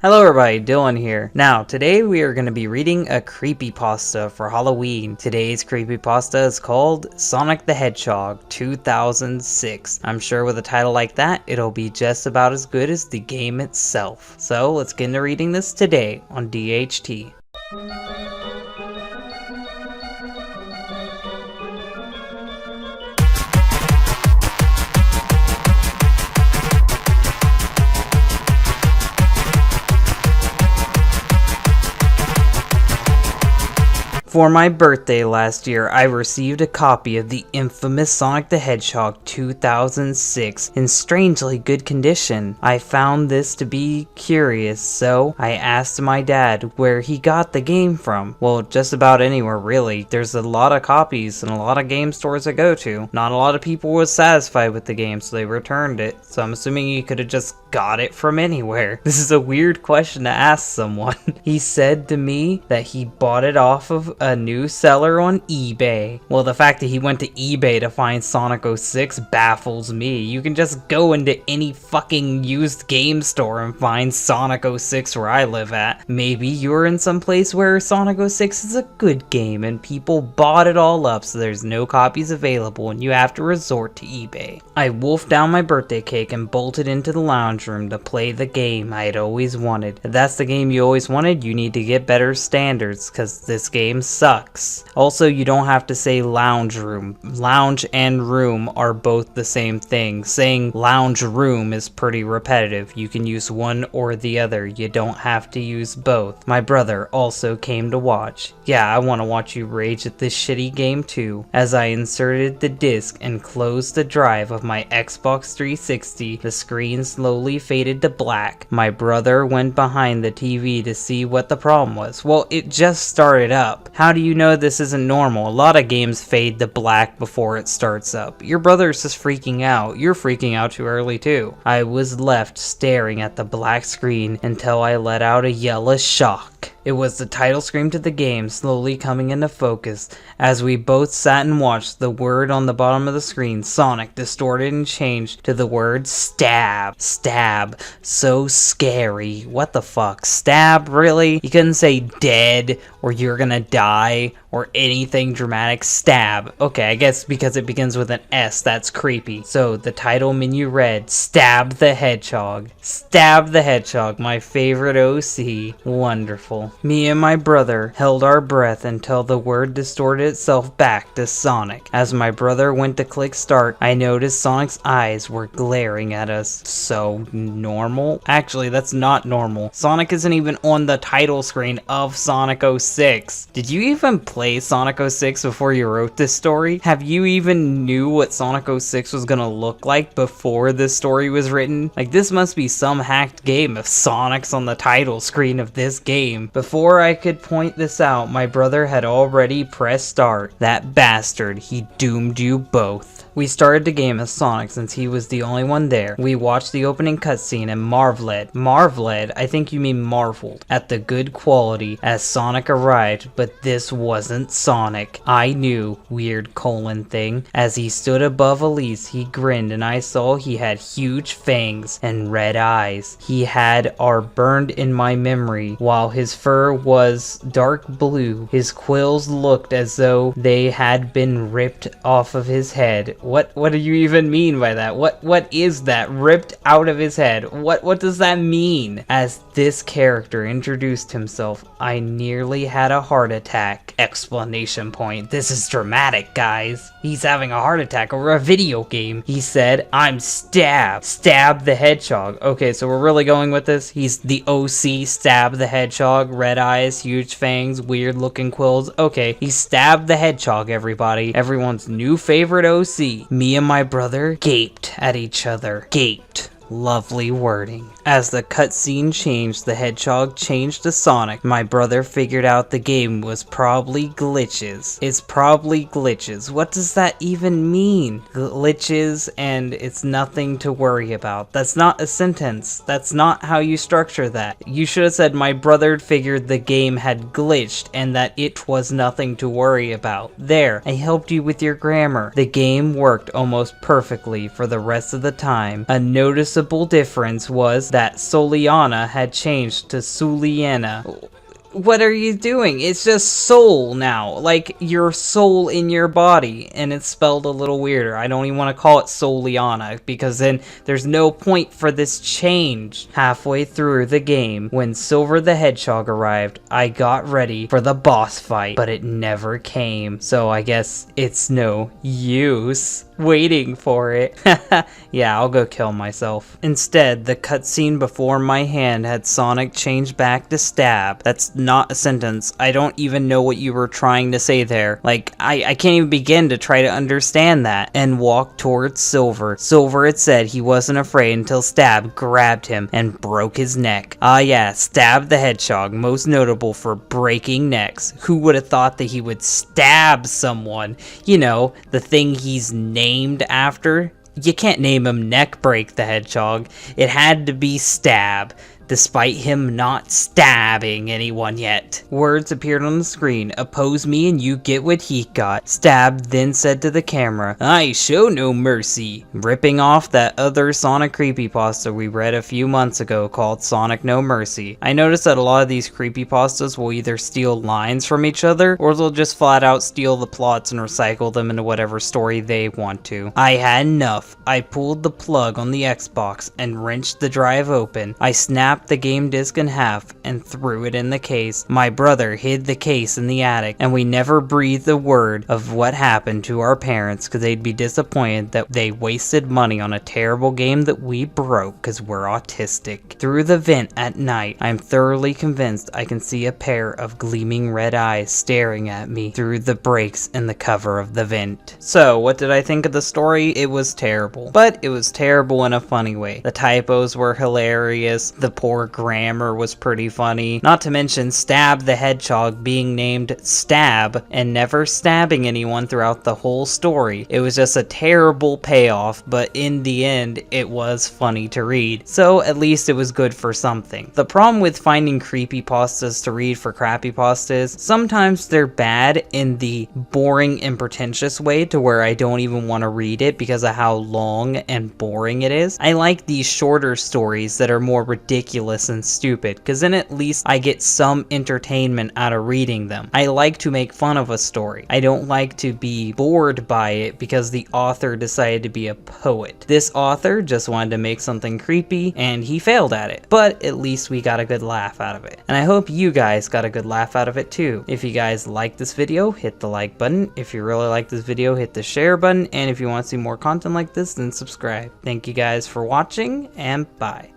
Hello everybody, Dylan here. Now, today we are going to be reading a creepypasta for Halloween. Today's creepypasta is called Sonic the Hedgehog 2006. I'm sure with a title like that, it'll be just about as good as the game itself. So, let's get into reading this today on DHT. For my birthday last year, I received a copy of the infamous Sonic the Hedgehog 2006 in strangely good condition. I found this to be curious, so I asked my dad where he got the game from. Well, just about anywhere really. There's a lot of copies and a lot of game stores I go to. Not a lot of people was satisfied with the game, so they returned it. So I'm assuming you could have just got it from anywhere. This is a weird question to ask someone. He said to me that he bought it off of a new seller on eBay. Well, the fact that he went to eBay to find Sonic 06 baffles me. You can just go into any fucking used game store and find Sonic 06 where I live at. Maybe you're in some place where Sonic 06 is a good game and people bought it all up, so there's no copies available and you have to resort to eBay. I wolfed down my birthday cake and bolted into the lounge room to play the game I had always wanted. If that's the game you always wanted, you need to get better standards, because this game sucks. Also, you don't have to say lounge room. Lounge and room are both the same thing. Saying lounge room is pretty repetitive. You can use one or the other. You don't have to use both. My brother also came to watch. Yeah, I want to watch you rage at this shitty game too. As I inserted the disc and closed the drive of my Xbox 360, the screen slowly faded to black. My brother went behind the TV to see what the problem was. Well, it just started up. How do you know this isn't normal? A lot of games fade to black before it starts up. Your brother's just freaking out. You're freaking out too early too. I was left staring at the black screen until I let out a yell of shock. It was the title screen to the game slowly coming into focus. As we both sat and watched, the word on the bottom of the screen, Sonic, distorted and changed to the word stab. Stab. So scary. What the fuck? Stab? Really? You couldn't say dead or you're gonna die or anything dramatic. Stab. Okay, I guess because it begins with an S, that's creepy. So the title menu read, Stab the Hedgehog. Stab the Hedgehog, my favorite OC. Wonderful. Me and my brother held our breath until the word distorted itself back to Sonic. As my brother went to click start, I noticed Sonic's eyes were glaring at us. So normal? Actually, that's not normal. Sonic isn't even on the title screen of Sonic 06. Did you even play Sonic 06 before you wrote this story? Have you even knew what Sonic 06 was gonna look like before this story was written? Like, this must be some hacked game if Sonic's on the title screen of this game. Before I could point this out, my brother had already pressed start. That bastard, he doomed you both. We started the game as Sonic since he was the only one there. We watched the opening cutscene and marveled, I think you mean marveled, at the good quality as Sonic arrived, but this wasn't Sonic. I knew, weird colon thing. As he stood above Elise, he grinned and I saw he had huge fangs and red eyes. He had are burned in my memory, while his fur was dark blue. His quills looked as though they had been ripped off of his head. What do you even mean by that? What is that? Ripped out of his head? What does that mean? As this character introduced himself, I nearly had a heart attack! Explanation point. This is dramatic, guys. He's having a heart attack over a video game. He said, I'm Stab. Stab the Hedgehog. Okay, so we're really going with this? He's the OC Stab the Hedgehog. Red eyes, huge fangs, weird looking quills. Okay, he stabbed the hedgehog, everybody. Everyone's new favorite OC. Me and my brother gaped at each other. Gaped. Lovely wording. As the cutscene changed, the hedgehog changed to Sonic. My brother figured out the game was probably glitches. It's probably glitches. What does that even mean? Glitches and it's nothing to worry about. That's not a sentence. That's not how you structure that. You should have said my brother figured the game had glitched and that it was nothing to worry about. There, I helped you with your grammar. The game worked almost perfectly for the rest of the time. A noticeable noticeable difference was that Soliana had changed to Suliana. What are you doing? It's just soul now, like your soul in your body, and it's spelled a little weirder. I don't even want to call it Soliana, because then there's no point for this change. Halfway through the game, when Silver the Hedgehog arrived, I got ready for the boss fight, but it never came, so I guess it's no use waiting for it. Yeah, I'll go kill myself. Instead, the cutscene before my hand had Sonic change back to Stab. That's not a sentence. I don't even know what you were trying to say there. Like, I can't even begin to try to understand that. And walked towards Silver. Silver had said he wasn't afraid until Stab grabbed him and broke his neck. Ah yeah, Stab the Hedgehog, most notable for breaking necks. Who would have thought that he would stab someone? You know, the thing he's named after. You can't name him Neckbreak the Hedgehog. It had to be Stab, despite him not stabbing anyone yet. Words appeared on the screen. Oppose me and you get what he got. Stab then said to the camera, I show no mercy, ripping off that other Sonic creepypasta we read a few months ago called Sonic No Mercy. I noticed that a lot of these creepypastas will either steal lines from each other, or they'll just flat out steal the plots and recycle them into whatever story they want to. I had enough. I pulled the plug on the Xbox and wrenched the drive open. I snapped the game disc in half and threw it in the case. My brother hid the case in the attic, and we never breathed a word of what happened to our parents, because they'd be disappointed that they wasted money on a terrible game that we broke because we're autistic. Through the vent at night, I'm thoroughly convinced I can see a pair of gleaming red eyes staring at me through the breaks in the cover of the vent. So, what did I think of the story? It was terrible. But it was terrible in a funny way. The typos were hilarious. The poor grammar was pretty funny. Not to mention Stab the Hedgehog being named Stab and never stabbing anyone throughout the whole story. It was just a terrible payoff, but in the end, it was funny to read. So at least it was good for something. The problem with finding creepypastas to read for Crappypastas, sometimes they're bad in the boring and pretentious way to where I don't even want to read it because of how long and boring it is. I like these shorter stories that are more ridiculous and stupid, because then at least I get some entertainment out of reading them. I like to make fun of a story. I don't like to be bored by it because the author decided to be a poet. This author just wanted to make something creepy and he failed at it, but at least we got a good laugh out of it. And I hope you guys got a good laugh out of it too. If you guys like this video, hit the like button. If you really like this video, hit the share button. And if you want to see more content like this, then subscribe. Thank you guys for watching, and bye.